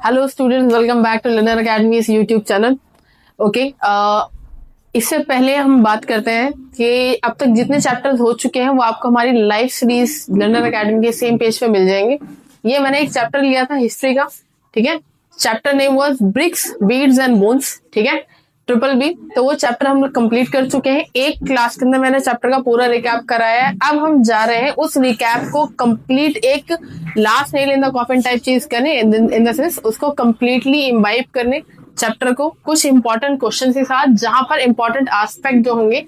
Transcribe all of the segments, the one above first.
Hello students, welcome back to Learner Academy's YouTube channel. Okay, इससे पहले हम बात करते हैं कि अब तक जितने चैप्टर्स हो चुके हैं वो आपको हमारी लाइव सीरीज लर्नर अकेडमी के सेम पेज पे मिल जाएंगे। ये मैंने एक चैप्टर लिया था हिस्ट्री का, ठीक है। Chapter name was bricks, beads and bones, ठीक है, ट्रिपल बी। तो वो चैप्टर हम लोग कंप्लीट कर चुके हैं। एक क्लास के अंदर मैंने चैप्टर का पूरा रिकैप कराया है। अब हम जा रहे हैं उस रिकैप को कंप्लीट, एक last nail in the coffin type चीज करने, इन द सेंस उसको कंप्लीटली इम्बाइब करने चैप्टर को कुछ इंपॉर्टेंट क्वेश्चन के साथ, जहां पर इंपॉर्टेंट एस्पेक्ट जो होंगे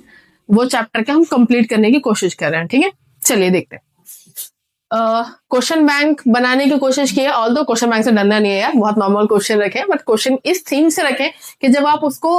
वो चैप्टर के हम कंप्लीट करने की कोशिश कर रहे हैं, ठीक है। चलिए देखते हैं। क्वेश्चन बैंक बनाने की कोशिश की है, ऑल्दो क्वेश्चन बैंक से डरना नहीं है यार, बहुत नॉर्मल क्वेश्चन रखें, बट क्वेश्चन इस थीम से रखें कि जब आप उसको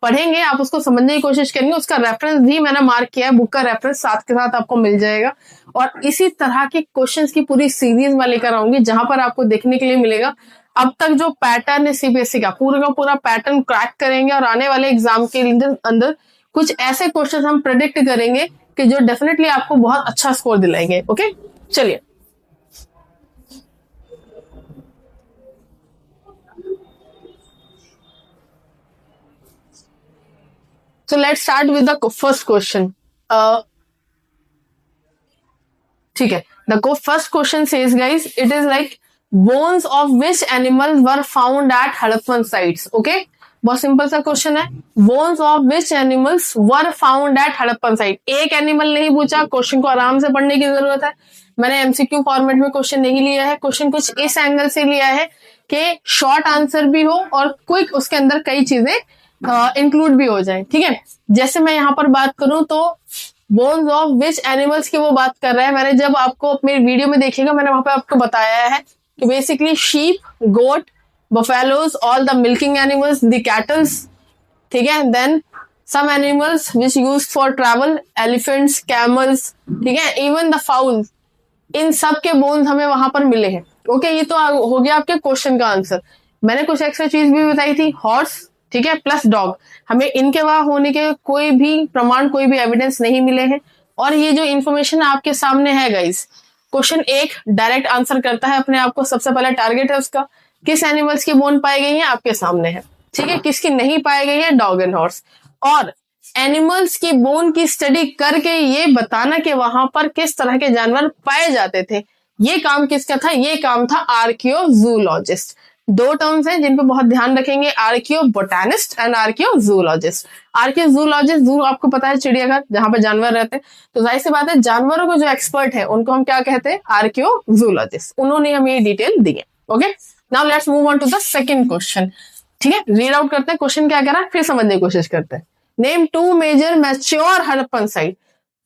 पढ़ेंगे, आप उसको समझने की कोशिश करेंगे। उसका रेफरेंस भी मैंने मार्क किया है, बुक का रेफरेंस साथ के साथ आपको मिल जाएगा। और इसी तरह के क्वेश्चंस की पूरी सीरीज में लेकर आऊंगी, जहां पर आपको देखने के लिए मिलेगा अब तक जो पैटर्न है सीबीएसई का पूरा पैटर्न क्रैक करेंगे, और आने वाले एग्जाम के अंदर कुछ ऐसे क्वेश्चन हम प्रेडिक्ट करेंगे कि जो डेफिनेटली आपको बहुत अच्छा स्कोर दिलाएंगे। ओके, चलिए। So let's start with the first question. ठीक है, the first question says, guys, it is like bones of which animals were found at Harappan sites. Okay, बहुत सिंपल सा क्वेश्चन है। Bones of which animals were found at Harappan site. एक animal नहीं पूछा, question को आराम से पढ़ने की जरूरत है। मैंने एमसीक्यू फॉर्मेट में क्वेश्चन नहीं लिया है, क्वेश्चन कुछ इस एंगल से लिया है कि शॉर्ट आंसर भी हो और क्विक, उसके अंदर कई चीजें इंक्लूड भी हो जाए, ठीक है। जैसे मैं यहाँ पर बात करूं तो बोन्स ऑफ विच एनिमल्स की वो बात कर रहा है। मैंने जब आपको अपने वीडियो में देखिएगा, मैंने वहां पे आपको बताया है कि basically sheep, goat, buffaloes, all the milking animals, the cattles, ठीक है। then some animals which used for travel, elephants, camels, ठीक है, even the fowls, इन सब के बोन्स हमें वहां पर मिले हैं। ओके, ये तो हो गया आपके क्वेश्चन का आंसर। मैंने कुछ एक्स्ट्रा चीज भी बताई थी, हॉर्स, ठीक है, प्लस डॉग। हमें इनके वहां होने के कोई भी प्रमाण, कोई भी एविडेंस नहीं मिले हैं। और ये जो इन्फॉर्मेशन आपके सामने है गाइस, क्वेश्चन एक डायरेक्ट आंसर करता है अपने आप को। सबसे पहला टारगेट है उसका, किस एनिमल्स की बोन पाई गई है आपके सामने है, ठीक है, किसकी नहीं पाई गई है, डॉग एंड हॉर्स। और एनिमल्स की बोन की स्टडी करके ये बताना कि वहां पर किस तरह के जानवर पाए जाते थे, ये काम किसका था, ये काम था आर्कियोजूलॉजिस्ट। दो टर्म्स हैं जिन पे बहुत ध्यान रखेंगे, आर्कियो बोटानिस्ट एंड आर्कियोजूलॉजिस्ट। आर्कियोजूलॉजिस्ट, जू आपको पता है चिड़ियाघर जहां पर जानवर रहते हैं, तो जाहिर सी बात है जानवरों के जो एक्सपर्ट है उनको हम क्या कहते हैं, आर्कियोजूलॉजिस्ट। उन्होंने हमें ये डिटेल दी है। Okay, now let's move on to the second question, ठीक है। रीड आउट करते हैं क्वेश्चन क्या कह रहा है, फिर समझने की कोशिश करते हैं। Name two major mature Harappan site.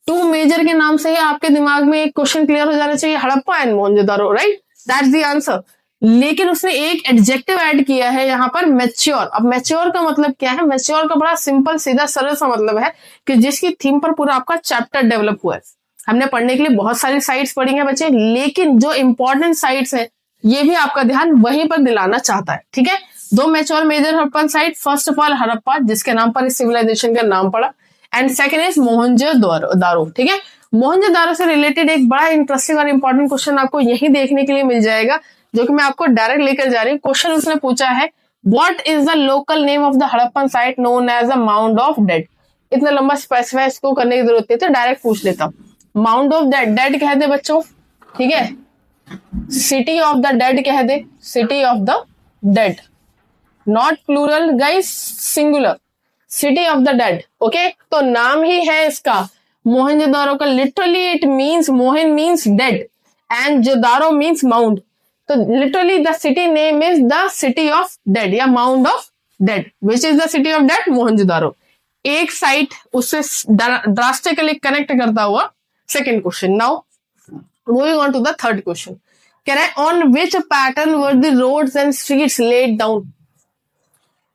Two major के नाम से ही आपके दिमाग में एक क्वेश्चन क्लियर हो जाना चाहिए, Harappa and Mohenjodaro, right, that's the answer. लेकिन उसने एक एडजेक्टिव ऐड किया है यहाँ पर, मैच्योर। अब मैच्योर का मतलब क्या है, मैच्योर का बड़ा सिंपल सीधा सरल सा मतलब है कि जिसकी थीम पर पूरा आपका चैप्टर डेवलप हुआ है। हमने पढ़ने के लिए बहुत सारी साइट्स पढ़ी हैं बच्चे, लेकिन जो इंपॉर्टेंट साइट्स हैं ये भी आपका ध्यान वहीं पर दिलाना चाहता है, ठीक है। दो mature major Harappan site, first of all Harappa, जिसके नाम पर इस सिविलाइजेशन का नाम पड़ा, एंड सेकंड इज मोहनजोदारो, ठीक है। मोहनजोदारो से रिलेटेड एक बड़ा इंटरेस्टिंग और इंपॉर्टेंट क्वेश्चन आपको यही देखने के लिए मिल जाएगा, जो कि मैं आपको डायरेक्ट लेकर जा रही हूँ। क्वेश्चन उसने पूछा है, what is the local name of the Harappan site known as the mound of dead. इतना लंबा स्पेसिफाई इसको करने की जरूरत नहीं, तो डायरेक्ट पूछ लेता हूँ। माउंड ऑफ डेड, डेड कह दे बच्चों, ठीक है। सिटी ऑफ द डेड कह दे, city of the dead, not plural guys, singular, city of the dead. Okay, तो नाम ही है इसका मोहनजोदारो का। Literally it means, Mohen means dead and Jodaro means mound. तो literally the city name is the city of dead या mound of dead. Which is the city of dead, Mohenjodaro. एक site उससे ड्रास्टिकली कनेक्ट करता हुआ second question. Now moving on to the third question, कह रहा है on which pattern were the roads and streets laid down।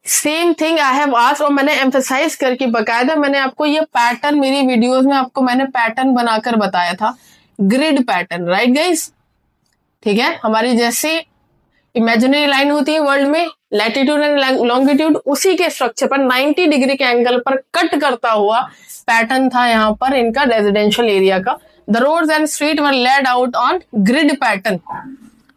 Same thing I have asked, और मैंने emphasise करके बकायदा मैंने आपको ये पैटर्न, मेरी वीडियोस में आपको मैंने पैटर्न बनाकर बताया था, ग्रिड पैटर्न, राइट गाइस, ठीक है। हमारी जैसे इमेजिनरी लाइन होती है वर्ल्ड में, लैटिट्यूड एंड लॉन्गिट्यूड, उसी के स्ट्रक्चर पर 90 डिग्री के एंगल पर कट करता हुआ पैटर्न था यहाँ पर इनका रेजिडेंशियल एरिया का। The roads and street were laid out on grid pattern.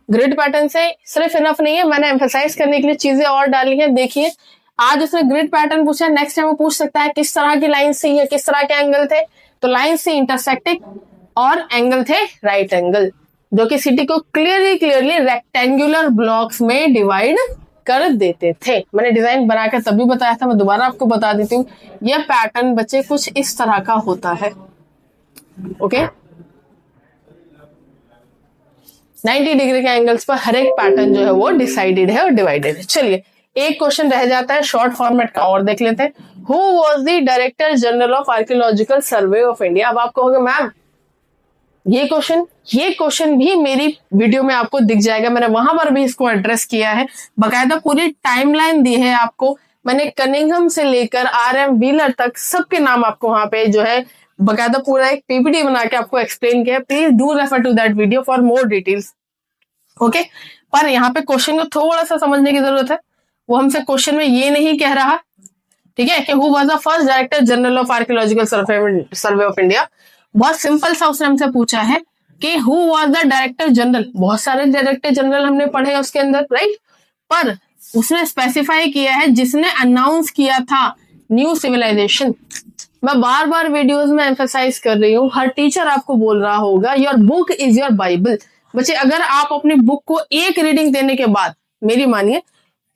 Grid pattern से सिर्फ इनफ नहीं है, मैंने एम्फेसाइज करने के लिए चीजें और डाली है। देखिए आज उसने ग्रिड पैटर्न पूछा, नेक्स्ट टाइम वो पूछ सकता है किस तरह की लाइन सी है, किस तरह के एंगल थे, तो लाइन सी इंटरसेक्टिंग और एंगल थे राइट एंगल, जो कि सिटी को क्लियरली रेक्टेंगुलर ब्लॉक्स में डिवाइड कर देते थे। मैंने डिजाइन बनाकर तभी बताया था, मैं दोबारा आपको बता देती हूँ। यह पैटर्न बच्चे कुछ इस तरह का होता है। ओके 90 डिग्री के एंगल्स पर हर एक पैटर्न जो है वो डिसाइडेड है और डिवाइडेड है। चलिए एक क्वेश्चन रह जाता है शॉर्ट फॉर्मेट का और देख लेते हैं। Who was the director general of archaeological survey of India. अब आप कहोगे मैम ये क्वेश्चन भी मेरी वीडियो में आपको दिख जाएगा, मैंने वहां पर भी इसको एड्रेस किया है, बकायदा पूरी टाइमलाइन दी है आपको मैंने। कनिंघम से लेकर RM व्हीलर तक सबके नाम आपको वहां पे जो है बकायदा पूरा एक PPT बना के आपको एक्सप्लेन किया है। Please do refer to that video for more details. Okay पर यहाँ पे क्वेश्चन को थोड़ा सा समझने की जरूरत है। वो हमसे क्वेश्चन में ये नहीं कह रहा, ठीक है, कि who was the first director general of archaeological survey of India. बहुत सिंपल सा उसने हमसे पूछा है कि who was the director general. बहुत सारे डायरेक्टर जनरल हमने पढ़े उसके अंदर, राइट, पर उसने स्पेसिफाई किया है जिसने अनाउंस किया था न्यू सिविलाइजेशन। मैं बार बार वीडियोस में एम्फेसाइज कर रही हूँ, हर टीचर आपको बोल रहा होगा your book is your Bible. बच्चे अगर आप अपनी बुक को एक रीडिंग देने के बाद, मेरी मानिए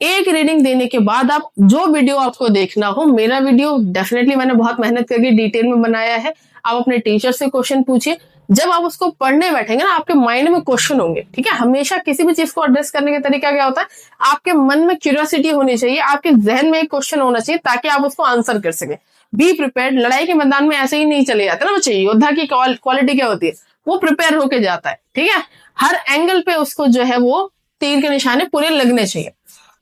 एक रीडिंग देने के बाद आप जो वीडियो आपको देखना हो, मेरा वीडियो डेफिनेटली मैंने बहुत मेहनत करके डिटेल में बनाया है, आप अपने टीचर से क्वेश्चन पूछिए। जब आप उसको पढ़ने बैठेंगे ना आपके माइंड में क्वेश्चन होंगे, ठीक है। हमेशा किसी भी चीज को एड्रेस करने का तरीका क्या होता है, आपके मन में क्यूरियोसिटी होनी चाहिए, आपके जहन में एक क्वेश्चन होना चाहिए ताकि आप उसको आंसर कर सके। Be prepared. लड़ाई के मैदान में ऐसे ही नहीं चले जाते ना बच्चे। योद्धा की क्वालिटी क्या होती है, वो प्रिपेयर होके जाता है, ठीक है। हर एंगल पे उसको जो है वो तीर के निशाने पूरे लगने चाहिए।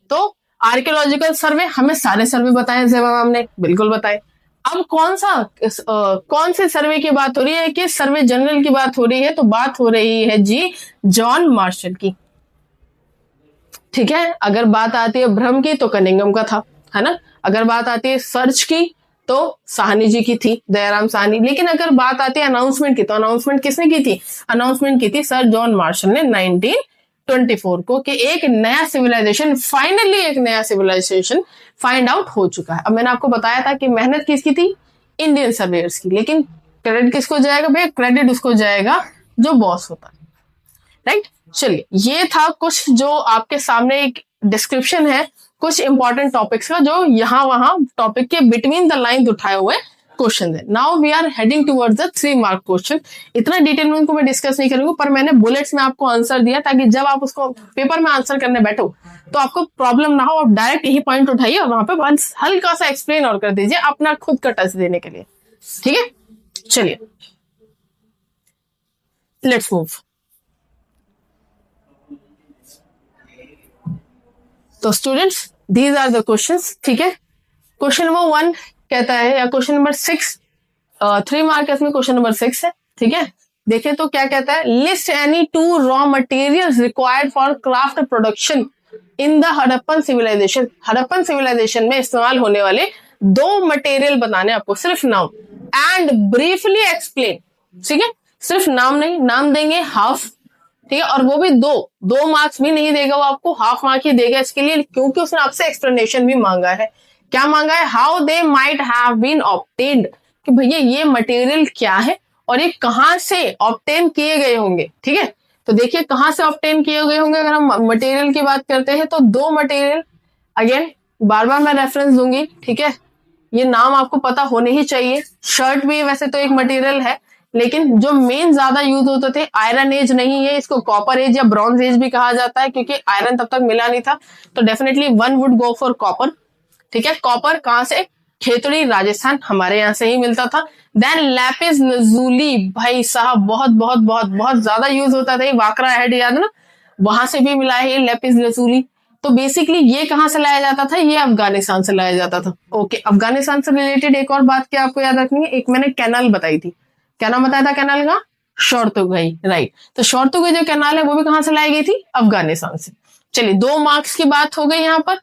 तो आर्कियोलॉजिकल सर्वे हमें सारे सर्वे बताए मैम ने, बिल्कुल बताए। अब कौन से सर्वे की बात हो रही है, कि सर्वे जनरल की बात हो रही है, तो बात हो रही है जी जॉन मार्शल की, ठीक है। अगर बात आती है भ्रम की तो कनिंघम का था, है ना। अगर बात आती है सर्च की तो साहनी जी की थी, दयाराम साहनी। लेकिन अगर बात आती है अनाउंसमेंट की, तो अनाउंसमेंट किसने की थी, अनाउंसमेंट की थी सर जॉन मार्शल ने 1924 को, कि एक नया सिविलाइजेशन, फाइनली एक नया सिविलाइजेशन फाइंड आउट हो चुका है। अब मैंने आपको बताया था कि मेहनत किसकी थी, इंडियन सर्वेयर्स की, लेकिन क्रेडिट किसको जाएगा भैया, क्रेडिट उसको जाएगा जो बॉस होता है, राइट। चलिए ये था कुछ जो आपके सामने एक डिस्क्रिप्शन है कुछ इंपॉर्टेंट टॉपिक्स का, जो यहाँ वहां टॉपिक के बिटवीन द लाइन उठाए हुए क्वेश्चन है। Now we are heading towards the 3 mark question. इतना डिटेल में उनको मैं डिस्कस नहीं करूंगा, पर मैंने बुलेट्स में आपको आंसर दिया ताकि जब आप उसको पेपर में आंसर करने बैठो तो आपको प्रॉब्लम ना हो। आप डायरेक्ट यही पॉइंट उठाइए और वहां पे बस हल्का सा एक्सप्लेन और कर दीजिए अपना खुद का टच देने के लिए, ठीक है। चलिए लेट्स मूव। तो students these are the questions, ठीक है। क्वेश्चन नंबर 1 कहता है, या क्वेश्चन नंबर 6, 3 मार्क इसमें क्वेश्चन नंबर 6 है, ठीक है। देखिए तो क्या कहता है, list any 2 raw materials required for craft production in the Harappan civilization. Harappan civilization में इस्तेमाल होने वाले 2 मटेरियल बताने आपको, सिर्फ नाम, एंड ब्रीफली एक्सप्लेन, ठीक है। सिर्फ नाम नहीं, नाम देंगे हाफ, ठीक है, और वो भी 2 मार्क्स भी नहीं देगा, वो आपको हाफ मार्क ही देगा इसके लिए, क्योंकि उसने आपसे एक्सप्लेनेशन भी मांगा है। क्या मांगा है, how they might have been obtained, कि भैया ये मटेरियल क्या है और ये कहां से ऑब्टेन किए गए होंगे, ठीक है। तो देखिए कहां से ऑब्टेन किए गए होंगे, अगर हम मटेरियल की बात करते हैं तो 2 मटेरियल, अगेन बार बार मैं रेफरेंस दूंगी, ठीक है। ये नाम आपको पता होने ही चाहिए। शर्ट भी वैसे तो एक मटेरियल है, लेकिन जो मेन ज्यादा यूज होते थे, आयरन एज नहीं है, इसको कॉपर एज या ब्रॉन्ज एज भी कहा जाता है, क्योंकि आयरन तब तक मिला नहीं था। तो definitely 1 would go for copper, ठीक है। कॉपर कहां से, खेतड़ी राजस्थान, हमारे यहाँ से ही मिलता था। देन लैपिस लजूली, भाई साहब बहुत बहुत बहुत बहुत ज्यादा यूज होता था, वाकरा हेड याद ना, वहां से भी मिला है लैपिस लजूली। तो बेसिकली ये कहां से लाया जाता था, ये अफगानिस्तान से लाया जाता था। ओके, अफगानिस्तान से रिलेटेड एक और बात क्या आपको याद रखनी है, एक मैंने कैनाल बताई थी, क्या नाम बताया था कैनाल का, शोरतुगाई, राइट। तो शोरतुगाई जो कैनाल है वो भी कहां से लाई गई थी, अफगानिस्तान से। चलिए 2 मार्क्स की बात हो गई यहाँ पर,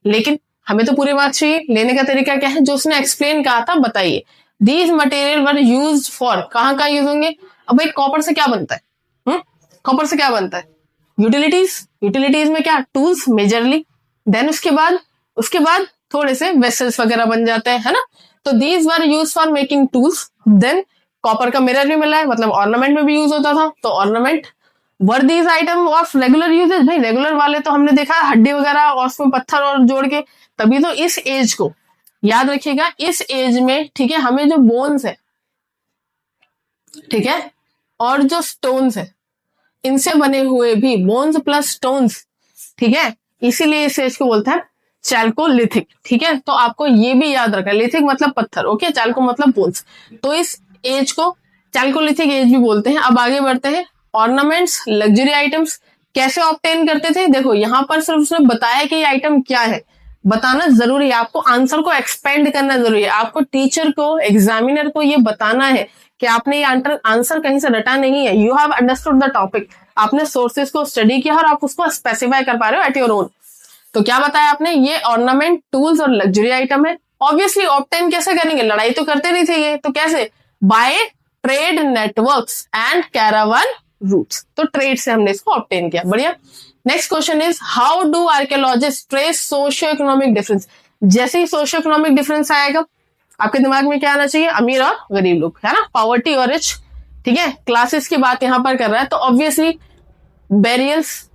लेकिन हमें तो पूरे मार्क्स चाहिए। लेने का तरीका क्या है, जो उसने एक्सप्लेन कहा था बताइए। These material were used for, कहां यूज होंगे। अब भाई कॉपर से क्या बनता है, कॉपर से क्या बनता है, यूटिलिटीज में क्या, टूल्स मेजरली, देन उसके बाद थोड़े से वेसल्स वगैरह बन जाते हैं, है ना। तो these were use for making tools. Than copper का मिरर भी मिला है, मतलब ऑर्नामेंट में भी यूज होता था, तो ornament. Were these item of regular usages, भाई रेगुलर वाले तो हमने देखा हड्डी वगैरह और उसमें पत्थर और जोड़ के, तभी तो इस एज को याद रखिएगा, इस एज में, ठीक है, हमें जो बोन्स है, ठीक है, और जो स्टोन्स है, इनसे बने हुए भी, बोन्स प्लस स्टोन्स, ठीक है, इसीलिए इस एज को बोलते हैं चैल्कोलिथिक, ठीक है। तो आपको ये भी याद रखना, लिथिक मतलब पत्थर, ओके, चैल्को मतलब बोन्स, तो इस एज को चैल्कोलिथिक एज भी बोलते हैं। अब आगे बढ़ते हैं, ऑर्नामेंट्स, लग्जरी आइटम्स कैसे ऑब्टेन करते थे। देखो यहाँ पर सिर्फ उसने बताया कि ये आइटम क्या है, बताना जरूरी है, आपको आंसर को एक्सपेंड करना जरूरी है, आपको टीचर को, एग्जामिनर को ये बताना है कि आपने ये आंसर कहीं से रटा नहीं है, you have understood the topic, आपने सोर्सेज को स्टडी किया और आप उसको स्पेसिफाई कर पा रहे हो एट योर ओन। तो क्या बताया आपने, ये ऑर्नामेंट, टूल्स और लग्जरी आइटम है। ऑब्वियसली ऑब्टेन कैसे करेंगे, लड़ाई तो करते नहीं थे ये, तो कैसे, by trade networks and caravan routes, तो ट्रेड से हमने इसको ऑब्टेन किया। बढ़िया। Next question is how do archaeologist trace socio economic difference. जैसे ही सोशियो इकोनॉमिक डिफरेंस आएगा, आपके दिमाग में क्या आना चाहिए, अमीर और गरीब लोग, है ना, पॉवर्टी और रिच, ठीक है, क्लासेस की बात यहां पर कर रहा है, तो obviously burials,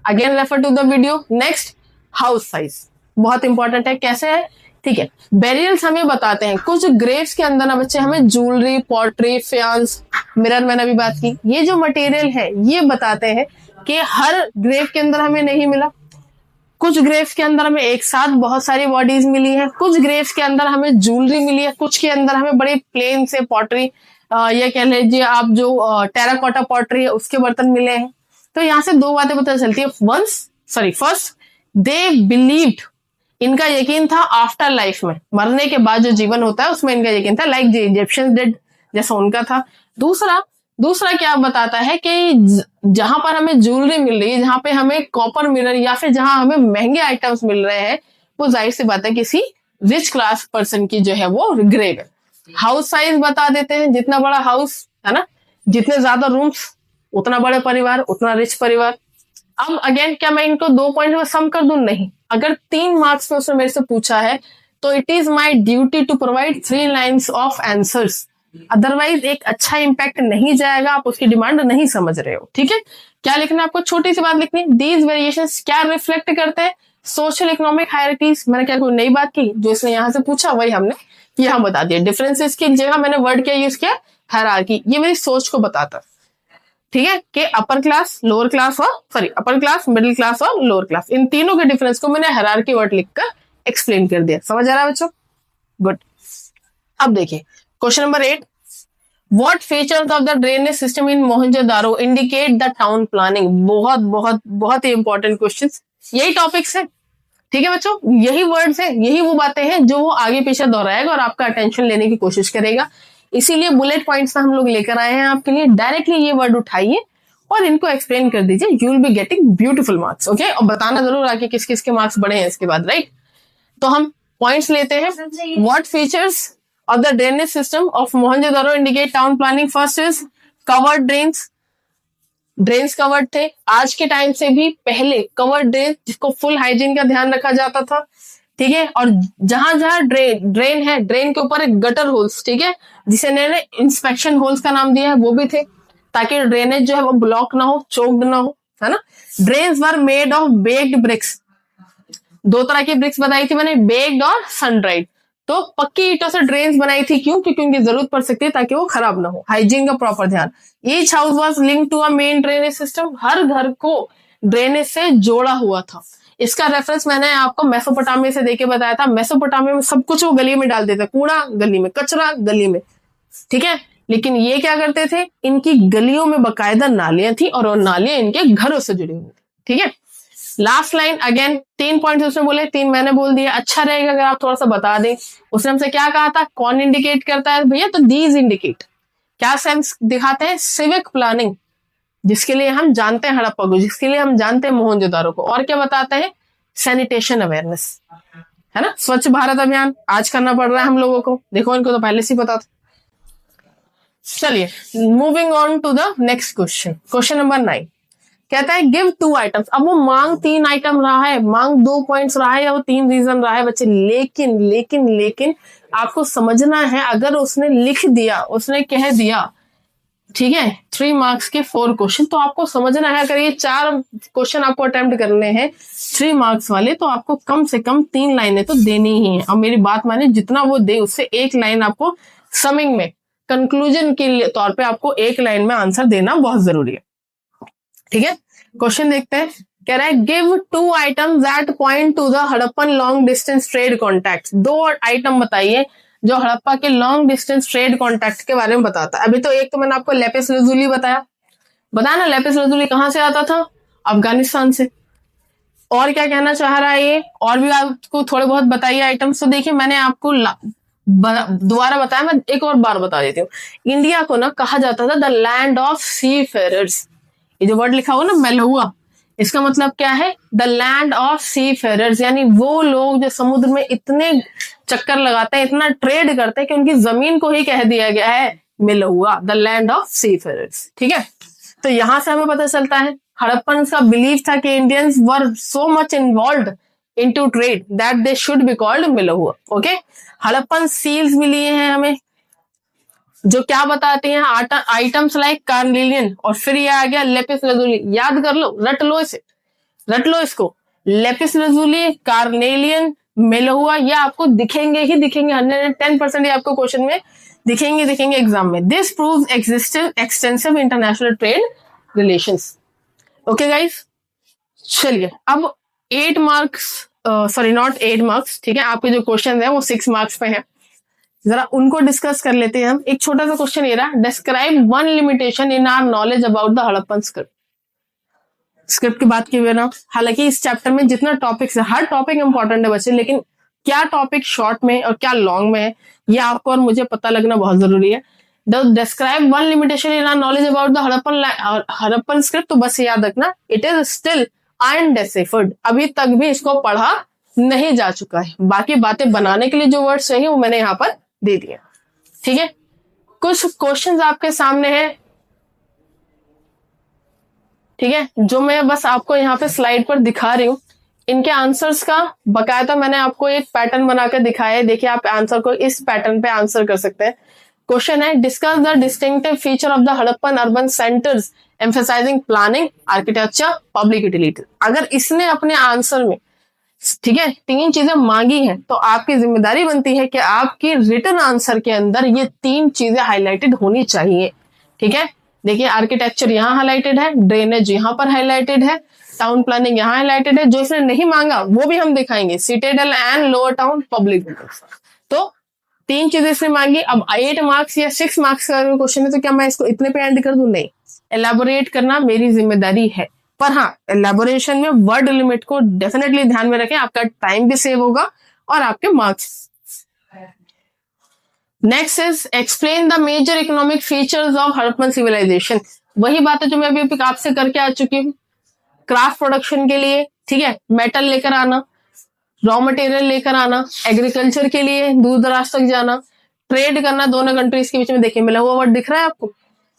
again refer to the video. Next, house size, बहुत इंपॉर्टेंट है, कैसे है, ठीक है, बेरियल्स हमें बताते हैं, कुछ ग्रेव्स के अंदर ना बच्चे हमें ज्वेलरी, पॉटरी, फेयांस, मिरर, मैंने अभी बात की, ये जो मटेरियल है ये बताते हैं कि हर ग्रेव के अंदर हमें नहीं मिला, कुछ ग्रेव्स के अंदर हमें एक साथ बहुत सारी बॉडीज मिली है, कुछ ग्रेव्स के अंदर हमें ज्वेलरी मिली है, कुछ के अंदर हमें बड़े प्लेन से पॉटरी, ये कह लीजिए आप जो टेराकोटा पॉटरी है उसके बर्तन मिले हैं। तो यहाँ से दो बातें पता चलती है, फर्स्ट दे बिलीव्ड, इनका यकीन था आफ्टर लाइफ में, मरने के बाद जो जीवन होता है उसमें इनका यकीन था, लाइक द इजिप्शियंस डिड, जैसा उनका था। दूसरा क्या बताता है कि जहां पर हमें ज्वेलरी मिल रही है, जहां पे हमें कॉपर मिरर या फिर जहां हमें महंगे आइटम्स मिल रहे हैं, वो जाहिर सी बात है किसी रिच क्लास पर्सन की जो है वो ग्रेव है। हाउस साइज बता देते हैं, जितना बड़ा हाउस है ना, जितने ज्यादा रूम्स, उतना बड़े परिवार, उतना रिच परिवार। अब अगेन क्या मैं इनको 2 पॉइंट में सम कर दूं, नहीं, अगर 3 मार्क्स में उसने मेरे से पूछा है तो it is my duty to provide 3 lines of answers, otherwise एक अच्छा इंपैक्ट नहीं जाएगा, आप उसकी डिमांड नहीं समझ रहे हो, ठीक है। क्या लिखना है आपको, छोटी सी बात लिखनी, दीज वेरिएशंस क्या रिफ्लेक्ट करते हैं, सोशल इकोनॉमिक हायरार्कीज। मैंने क्या कोई नई बात की, जो इसने यहां से पूछा वही हमने यहां बता दिया, डिफरेंसेस की जगह मैंने वर्ड क्या यूज किया, हायरार्की, ये मेरी सोच को बताता, ठीक है, कि अपर क्लास, लोअर क्लास और अपर क्लास, मिडिल क्लास और लोअर क्लास, इन तीनों के डिफरेंस को मैंने हायरार्की वर्ड लिखकर एक्सप्लेन कर दिया। समझ आ रहा है बच्चों, गुड। अब देखिए question number 8, what features of the drainage system in Mohenjodaro indicate the town planning. बहुत बहुत बहुत ही इंपॉर्टेंट क्वेश्चन, यही टॉपिक्स है, ठीक है बच्चों, यही वर्ड्स है, यही वो बातें हैं जो वो आगे पीछे दोहराएगा और आपका अटेंशन लेने की कोशिश करेगा, इसीलिए बुलेट पॉइंट्स हम लोग लेकर आए हैं आपके लिए। डायरेक्टली ये वर्ड उठाइए और इनको एक्सप्लेन कर दीजिए, you will be getting beautiful marks, okay. और बताना जरूर आगे किस किस के मार्क्स बढ़े हैं इसके बाद, राइट। तो हम पॉइंट्स लेते हैं, what features of the drainage system of Mohenjo-daro indicate town planning। First is covered drains, drains covered थे, आज के टाइम से भी पहले कवर्ड ड्रेन, जिसको फुल हाइजीन का ध्यान रखा जाता था, ठीक है, और जहां जहां ड्रेन है, ड्रेन के ऊपर एक गटर होल्स, ठीक है, जिसे इन्होंने इंस्पेक्शन होल्स का नाम दिया है, वो भी थे, ताकि ड्रेनेज जो है वो ब्लॉक ना हो, चोक्ड ना हो, है ना। Drains were made of baked bricks, 2 तरह की ब्रिक्स बताई थी मैंने, बेक्ड और सन ड्राइड। तो पक्की ईंटों से ड्रेन्स बनाई थी, क्यों, क्योंकि उनकी जरूरत पड़ सकती है ताकि वो खराब ना हो, हाइजीन का प्रॉपर ध्यान। Each house was linked to a main drainage system, हर घर को ड्रेनेज से जोड़ा हुआ था। इसका रेफरेंस मैंने आपको मेसोपोटामिया से देके बताया था, मेसोपोटामिया में सब कुछ वो गली में डाल देते, कूड़ा गली में, कचरा गली में, ठीक है, लेकिन ये क्या करते थे, इनकी गलियों में बकायदा नालियां थी और वो नालियां इनके घरों से जुड़ी हुई थी, ठीक है। लास्ट लाइन अगेन 3 पॉइंट उसने बोले, 3 मैंने बोल दिया, अच्छा रहेगा अगर आप थोड़ा सा बता दें। उसने हमसे क्या कहा था, कौन इंडिकेट करता है भैया, तो दीज इंडिकेट, क्या सेंस दिखाते हैं, सिविक प्लानिंग, जिसके लिए हम जानते हैं हड़प्पा को, जिसके लिए हम जानते हैं मोहनजोदारो को, और क्या बताते हैं, सैनिटेशन अवेयरनेस, है ना, स्वच्छ भारत अभियान आज करना पड़ रहा है हम लोगों को, देखो इनको तो पहले से ही पता था। चलिए moving on to the next question, question number 9, कहता है गिव 2 आइटम्स। अब वो मांग 3 आइटम रहा है, मांग 2 पॉइंट्स रहा है, या वो 3 रीजन रहा है बच्चे, लेकिन लेकिन लेकिन आपको समझना है, अगर उसने लिख दिया, उसने कह दिया, ठीक है, 3 मार्क्स के 4 क्वेश्चन, तो आपको समझना है अगर ये 4 क्वेश्चन आपको अटेम्प्ट करने हैं 3 मार्क्स वाले, तो आपको कम से कम 3 लाइनें तो देनी ही है। और मेरी बात माने, जितना वो दे उससे 1 लाइन आपको समिंग में, कंक्लूजन के तौर पे आपको 1 लाइन में आंसर देना बहुत जरूरी है। ठीक है, क्वेश्चन देखते हैं। कह रहा है give 2 items that point two the Harappan long distance trade contact. 2 item बताइए जो हड़प्पा के लॉन्ग डिस्टेंस ट्रेड कॉन्टैक्ट के बारे में बताता है। अभी तो एक तो मैंने आपको लेपिस लजुली बताया ना, लेपिस लजुली कहां से आता था? अफगानिस्तान से। और क्या कहना चाह रहा है ये? और भी आपको थोड़े बहुत बताइए आइटम्स। तो देखिए, मैंने आपको दोबारा बताया, मैं एक और बार बता देती हूँ। इंडिया को ना कहा जाता था the land of seafarers. ये जो वर्ड लिखा हुआ ना मेलहुआ, इसका मतलब क्या है? The land of seafarers, यानी वो लोग जो समुद्र में इतने चक्कर लगाते हैं, इतना ट्रेड करते हैं कि उनकी जमीन को ही कह दिया गया है Meluhha, the land of seafarers. ठीक है, तो यहां से हमें पता चलता है हड़प्पन का बिलीव था कि Indians were so much involve into trade that they should be called Meluhha. Okay, Harappan seals भी लिए हैं हमें, जो क्या बताते हैं? आइटम्स लाइक कार्नेलियन, और फिर ये आ गया लेपिस लजुली। याद कर लो, रट लो इसे, रट लो इसको। लेपिस लजुली, कार्नेलियन, मेलहुआ, ये आपको दिखेंगे ही दिखेंगे, 110% ये आपको क्वेश्चन में दिखेंगे एग्जाम में। This proves extensive international trade relations. Okay guys, चलिए अब 8 मार्क्स, सॉरी नॉट 8 मार्क्स, ठीक है, आपके जो क्वेश्चन है वो 6 मार्क्स पे है, जरा उनको डिस्कस कर लेते हैं हम। एक छोटा सा क्वेश्चन ये रहा, describe 1 limitation in our knowledge about the Harappan script. Script की बात की हुई ना, हालांकि इस चैप्टर में जितना टॉपिक्स है, हर टॉपिक इंपॉर्टेंट है बच्चे, लेकिन क्या टॉपिक शॉर्ट में और क्या लॉन्ग में है, ये आपको और मुझे पता लगना बहुत जरूरी है। Describe 1 limitation in our knowledge about the Harappan script, तो बस याद रखना, इट इज स्टिल अनडेसिफर्ड, अभी तक भी इसको पढ़ा नहीं जा चुका है। बाकी बातें बनाने के लिए जो वर्ड्स चाहिए वो मैंने यहाँ पर दे दिया। ठीक है, कुछ क्वेश्चंस आपके सामने हैं, ठीक है, जो मैं बस आपको यहाँ पे स्लाइड पर दिखा रही हूँ। इनके आंसर्स का बकायदा मैंने आपको एक पैटर्न बनाकर दिखाया है। देखिए, आप आंसर को इस पैटर्न पे आंसर कर सकते हैं। क्वेश्चन है, discuss the distinctive feature of the Harappan urban centres emphasizing planning, architecture, public utility. अगर इसने अपने आंसर में, ठीक है, 3 चीजें मांगी हैं, तो आपकी जिम्मेदारी बनती है कि आपकी रिटन आंसर के अंदर ये 3 चीजें हाईलाइटेड होनी चाहिए। ठीक है, देखिए, आर्किटेक्चर यहाँ हाईलाइटेड है, ड्रेनेज यहाँ पर हाईलाइटेड है, टाउन प्लानिंग यहाँ हाईलाइटेड है। जो इसने नहीं मांगा वो भी हम दिखाएंगे, Citadel and lower town public. तो 3 चीजें इसने मांगी। अब 8 मार्क्स या 6 मार्क्स का क्वेश्चन है, तो क्या मैं इसको इतने पे एंड कर दूं? नहीं, एलैबोरेट करना मेरी जिम्मेदारी है। पर हाँ, एलैबोरेशन में वर्ड लिमिट को डेफिनेटली ध्यान में रखें, आपका टाइम भी सेव होगा और आपके marks. Next is explain the major economic features of Harappan civilization. वही बात है जो मैं अभी आपसे करके आ चुकी हूँ। क्राफ्ट प्रोडक्शन के लिए, ठीक है, मेटल लेकर आना, रॉ मटेरियल लेकर आना, एग्रीकल्चर के लिए दूर दराज तक जाना, ट्रेड करना दोनों कंट्रीज के बीच में। देखिए, मिला हुआ वर्ड दिख रहा है आपको?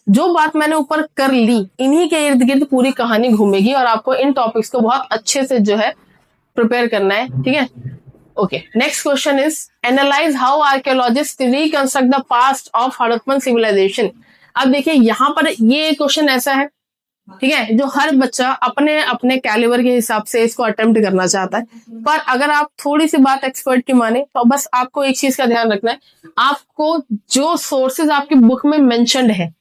जो बात मैंने ऊपर कर ली, इन्हीं के इर्द गिर्द पूरी कहानी घूमेगी और आपको इन टॉपिक्स को बहुत अच्छे से जो है प्रिपेयर करना है। ठीक है, okay. Next question is analyse how archaeologist reconstruct the past of Harappan civilization. अब देखिए, यहाँ पर ये क्वेश्चन ऐसा है, ठीक है, जो हर बच्चा अपने अपने कैलिबर के हिसाब से इसको अटेम्प्ट करना चाहता है। पर अगर आप थोड़ी सी बात एक्सपर्ट की माने, तो बस आपको एक चीज का ध्यान रखना है, आपको जो सोर्सेज आपकी बुक में मेंशन्ड है,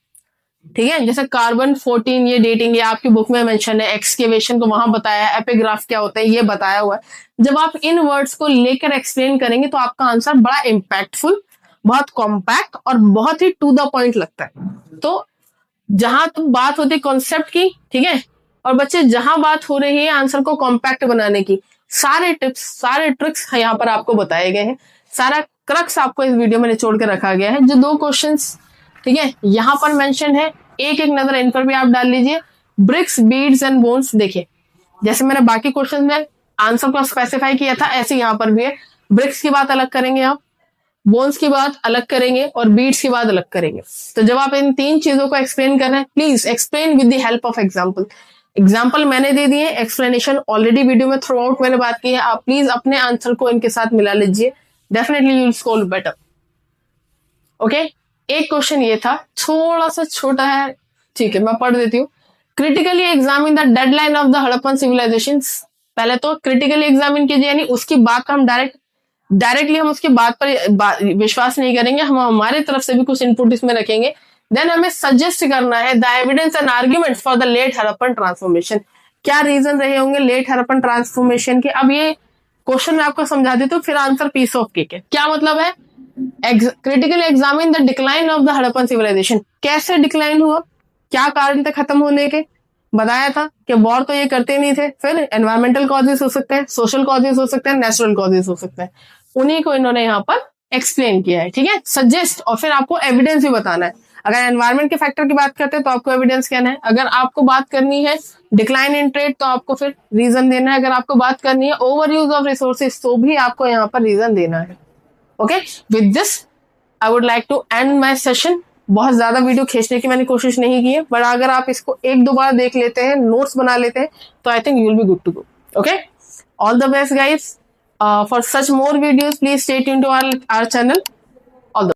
ठीक है, जैसे कार्बन 14 ये डेटिंग ये आपकी बुक में मेंशन है, एक्सकेवेशन को वहां बताया है, एपिग्राफ क्या होता है ये बताया हुआ है। जब आप इन वर्ड्स को लेकर एक्सप्लेन करेंगे तो आपका आंसर बड़ा इम्पैक्टफुल, बहुत कॉम्पैक्ट और बहुत ही टू द पॉइंट लगता है। तो जहां तो बात होती है कॉन्सेप्ट की, ठीक है, और बच्चे जहां बात हो रही है आंसर को कॉम्पैक्ट बनाने की, सारे टिप्स सारे ट्रिक्स यहाँ पर आपको बताए गए हैं, सारा क्रक्स आपको इस वीडियो में निचोड़ के रखा गया है। जो 2 क्वेश्चंस, ठीक है, यहाँ पर मेंशन है, एक एक नजर इन पर भी आप डाल लीजिए। ब्रिक्स, बीड्स एंड बोन्स, देखिए जैसे मैंने बाकी क्वेश्चन में आंसर को स्पेसिफाई किया था, ऐसे यहाँ पर भी है। ब्रिक्स की बात अलग करेंगे आप, बोन्स की बात अलग करेंगे और बीड्स की बात अलग करेंगे। तो जब आप इन 3 चीजों को एक्सप्लेन कर रहे हैं, please explain with the help of example. Example मैंने दे दिए, एक्सप्लेनेशन ऑलरेडी वीडियो में थ्रू आउट मैंने बात की है। आप प्लीज अपने आंसर को इनके साथ मिला लीजिए, definitely you will score better. Okay, एक क्वेश्चन ये था, थोड़ा सा छोटा है, ठीक है मैं पढ़ देती हूँ। Critically examine the deadline of the Harappan civilization. पहले तो क्रिटिकली एग्जामिन कीजिए, यानी उसकी बात का हम डायरेक्टली हम उसकी बात पर विश्वास नहीं करेंगे, हम हमारे तरफ से भी कुछ इनपुट इसमें रखेंगे। देन हमें सजेस्ट करना है the evidence and arguments for the late Harappan transformation. क्या रीजन रहे होंगे लेट हड़प्पन ट्रांसफॉर्मेशन के? अब ये क्वेश्चन मैं आपको समझा देती हूँ, फिर आंसर पीस ऑफ केक है। क्या मतलब है? Critically examine the decline of the Harappan civilisation. कैसे डिक्लाइन हुआ, क्या कारण थे खत्म होने के? बताया था कि वॉर तो ये करते नहीं थे, फिर एनवायरमेंटल कॉजेस हो सकते हैं, सोशल कॉजेस हो सकते हैं, नेचुरल कॉजेस हो सकते हैं, उन्हीं को इन्होंने यहाँ पर एक्सप्लेन किया है। ठीक है, सजेस्ट, और फिर आपको एविडेंस भी बताना है। अगर एनवायरमेंट के फैक्टर की बात करते हैं तो आपको एविडेंस कहना है। अगर आपको बात करनी है डिक्लाइन इन ट्रेड तो आपको फिर रीजन देना है। अगर आपको बात करनी है ओवर यूज ऑफ रिसोर्सेज तो भी आपको यहाँ पर रीजन देना है। Okay, with this I would like to end my session. बहुत ज्यादा वीडियो खींचने की मैंने कोशिश नहीं की है, बट अगर आप इसको एक दो बार देख लेते हैं, नोट्स बना लेते हैं, तो I think you will be good to go. Okay, all the best guys. For such more videos, please stay tuned to our channel.